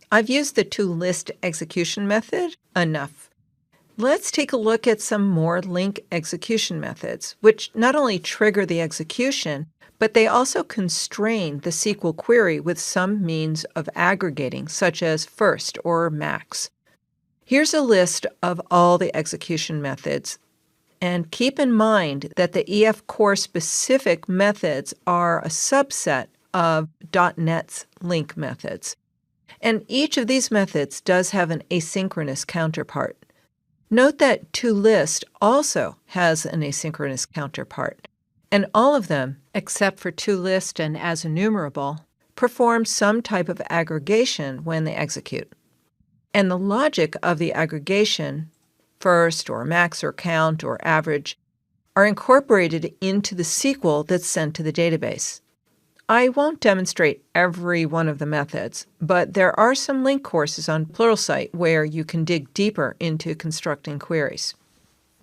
I've used the toList execution method enough. Let's take a look at some more LINQ execution methods, which not only trigger the execution, but they also constrain the SQL query with some means of aggregating, such as first or max. Here's a list of all the execution methods. And keep in mind that the EF Core specific methods are a subset of .NET's LINQ methods. And each of these methods does have an asynchronous counterpart. Note that toList also has an asynchronous counterpart, and all of them, except for toList and asEnumerable, perform some type of aggregation when they execute. And the logic of the aggregation, first or max or count or average, are incorporated into the SQL that's sent to the database. I won't demonstrate every one of the methods, but there are some LINQ courses on Pluralsight where you can dig deeper into constructing queries.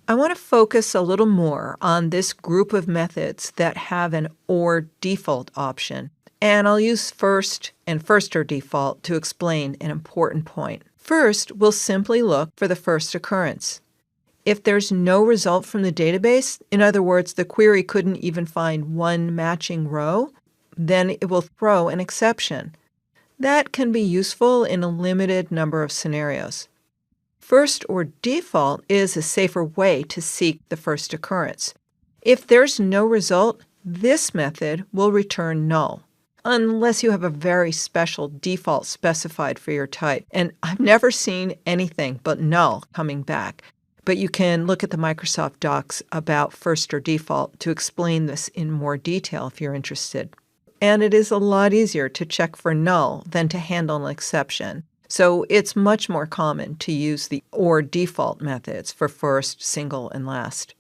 I want to focus a little more on this group of methods that have an OR default option, and I'll use first and first-or default to explain an important point. First, we'll simply look for the first occurrence. If there's no result from the database, in other words, the query couldn't even find one matching row, then it will throw an exception. That can be useful in a limited number of scenarios. First or default is a safer way to seek the first occurrence. If there's no result, this method will return null, unless you have a very special default specified for your type. And I've never seen anything but null coming back. But you can look at the Microsoft docs about first or default to explain this in more detail if you're interested. And it is a lot easier to check for null than to handle an exception. So it's much more common to use the OR default methods for first, single, and last.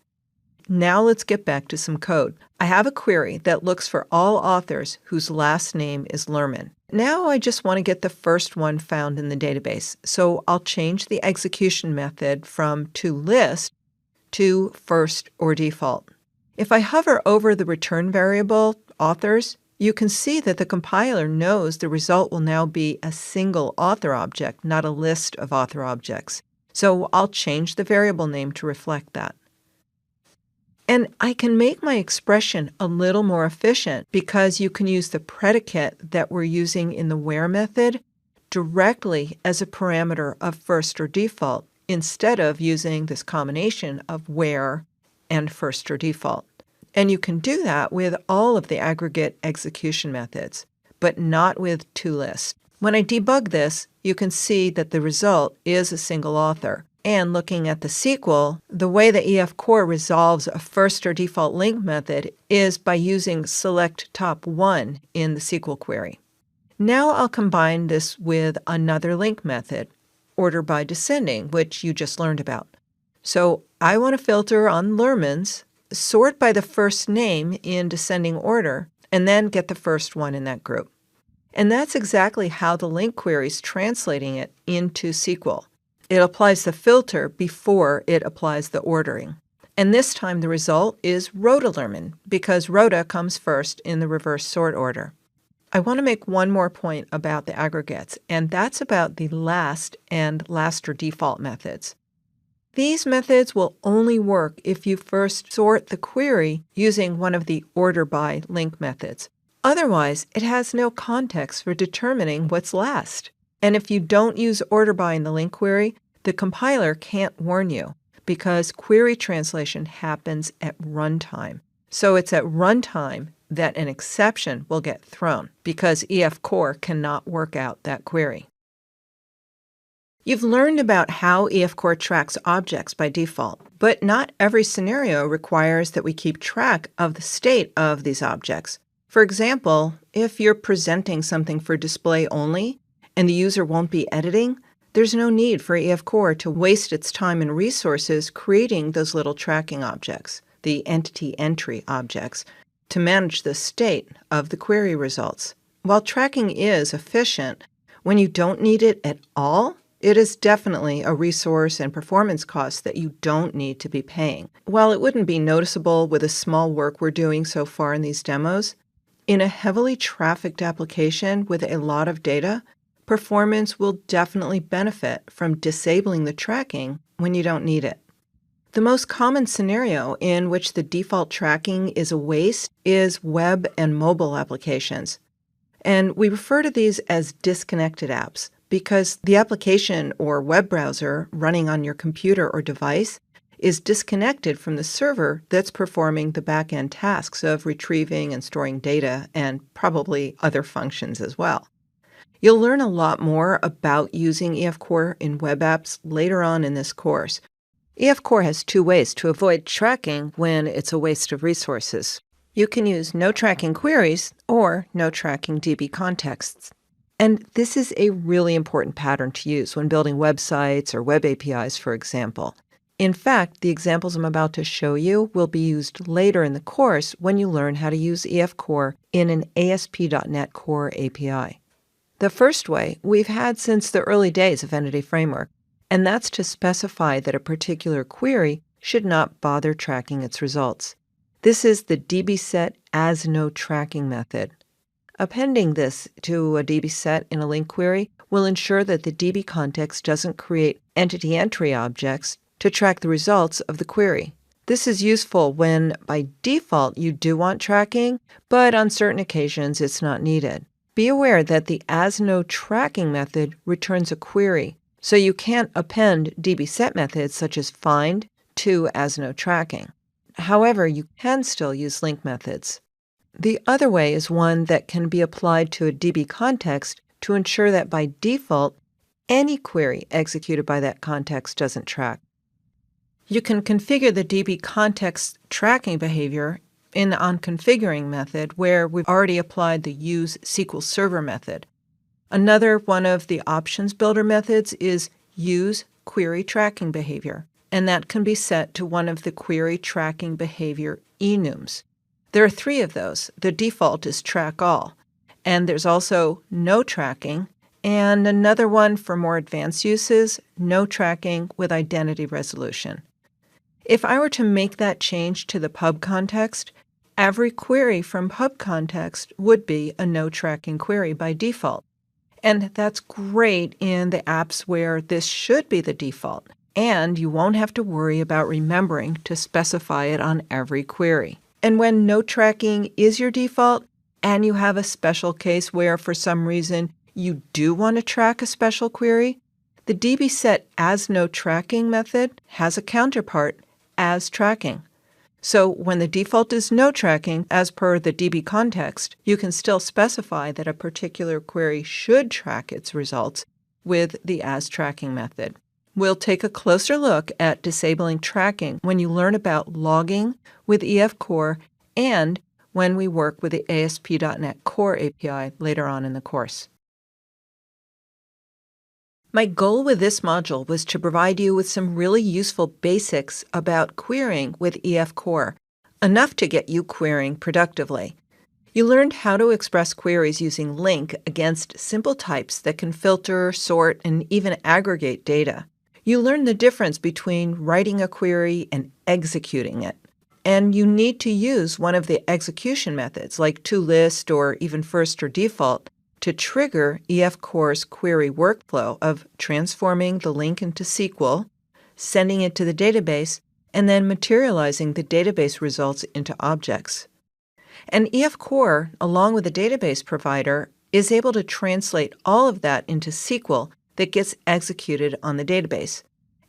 Now let's get back to some code. I have a query that looks for all authors whose last name is Lerman. Now I just want to get the first one found in the database, so I'll change the execution method from toList to first or default. If I hover over the return variable, authors, you can see that the compiler knows the result will now be a single author object, not a list of author objects. So I'll change the variable name to reflect that. And I can make my expression a little more efficient because you can use the predicate that we're using in the where method directly as a parameter of first or default instead of using this combination of where and first or default. And you can do that with all of the aggregate execution methods, but not with toList. When I debug this, you can see that the result is a single author. And looking at the SQL, the way the EF Core resolves a first or default LINQ method is by using select top 1 in the SQL query. Now I'll combine this with another LINQ method, order by descending, which you just learned about. So I want to filter on Lerman's, sort by the first name in descending order, and then get the first one in that group. And that's exactly how the LINQ query is translating it into SQL. It applies the filter before it applies the ordering. And this time the result is Rhoda Lerman, because Rhoda comes first in the reverse sort order. I want to make one more point about the aggregates, and that's about the last and last or default methods. These methods will only work if you first sort the query using one of the order by LINQ methods. Otherwise, it has no context for determining what's last. And if you don't use order by in the LINQ query, the compiler can't warn you because query translation happens at runtime. So it's at runtime that an exception will get thrown because EF Core cannot work out that query. You've learned about how EF Core tracks objects by default, but not every scenario requires that we keep track of the state of these objects. For example, if you're presenting something for display only and the user won't be editing, there's no need for EF Core to waste its time and resources creating those little tracking objects, the entity entry objects, to manage the state of the query results. While tracking is efficient, when you don't need it at all, it is definitely a resource and performance cost that you don't need to be paying. While it wouldn't be noticeable with the small work we're doing so far in these demos, in a heavily trafficked application with a lot of data, performance will definitely benefit from disabling the tracking when you don't need it. The most common scenario in which the default tracking is a waste is web and mobile applications. And we refer to these as disconnected apps because the application or web browser running on your computer or device is disconnected from the server that's performing the back-end tasks of retrieving and storing data and probably other functions as well. You'll learn a lot more about using EF Core in web apps later on in this course. EF Core has two ways to avoid tracking when it's a waste of resources. You can use no tracking queries or no tracking DB contexts. And this is a really important pattern to use when building websites or web APIs, for example. In fact, the examples I'm about to show you will be used later in the course when you learn how to use EF Core in an ASP.NET Core API. The first way we've had since the early days of Entity Framework, and that's to specify that a particular query should not bother tracking its results. This is the dbSetAsNoTracking method. Appending this to a dbSet in a LINQ query will ensure that the DB context doesn't create entity entry objects to track the results of the query. This is useful when, by default, you do want tracking, but on certain occasions it's not needed. Be aware that the AsNoTracking method returns a query, so you can't append dbSet methods such as find to AsNoTracking. However, you can still use LINQ methods. The other way is one that can be applied to a DB context to ensure that by default, any query executed by that context doesn't track. You can configure the DB context tracking behavior in the onConfiguring method where we've already applied the use SQL Server method. Another one of the options builder methods is use query tracking behavior, and that can be set to one of the query tracking behavior enums. There are three of those. The default is track all, and there's also no tracking, and another one for more advanced uses, no tracking with identity resolution. If I were to make that change to the pub context, every query from pub context would be a no tracking query by default. And that's great in the apps where this should be the default, and you won't have to worry about remembering to specify it on every query. And when no tracking is your default, and you have a special case where for some reason you do want to track a special query, the dbSetAsNoTracking method has a counterpart, AsTracking. So when the default is no tracking, as per the DB context, you can still specify that a particular query should track its results with the AsTracking method. We'll take a closer look at disabling tracking when you learn about logging with EF Core and when we work with the ASP.NET Core API later on in the course. My goal with this module was to provide you with some really useful basics about querying with EF Core, enough to get you querying productively. You learned how to express queries using LINQ against simple types that can filter, sort, and even aggregate data. You learned the difference between writing a query and executing it. And you need to use one of the execution methods like toList or even first or default to trigger EF Core's query workflow of transforming the LINQ into SQL, sending it to the database, and then materializing the database results into objects. And EF Core, along with the database provider, is able to translate all of that into SQL that gets executed on the database.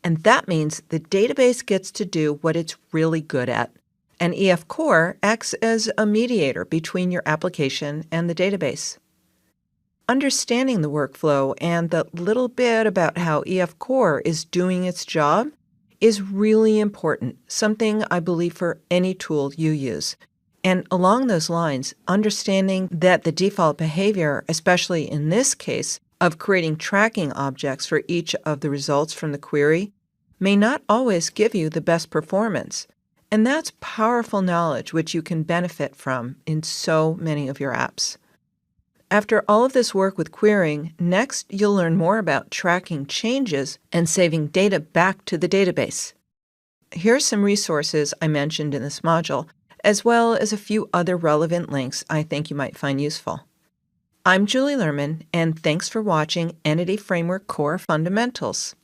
And that means the database gets to do what it's really good at. And EF Core acts as a mediator between your application and the database. Understanding the workflow and the little bit about how EF Core is doing its job is really important, something I believe for any tool you use. And along those lines, understanding that the default behavior, especially in this case, of creating tracking objects for each of the results from the query, may not always give you the best performance. And that's powerful knowledge which you can benefit from in so many of your apps. After all of this work with querying, next you'll learn more about tracking changes and saving data back to the database. Here are some resources I mentioned in this module, as well as a few other relevant links I think you might find useful. I'm Julie Lerman, and thanks for watching Entity Framework Core Fundamentals.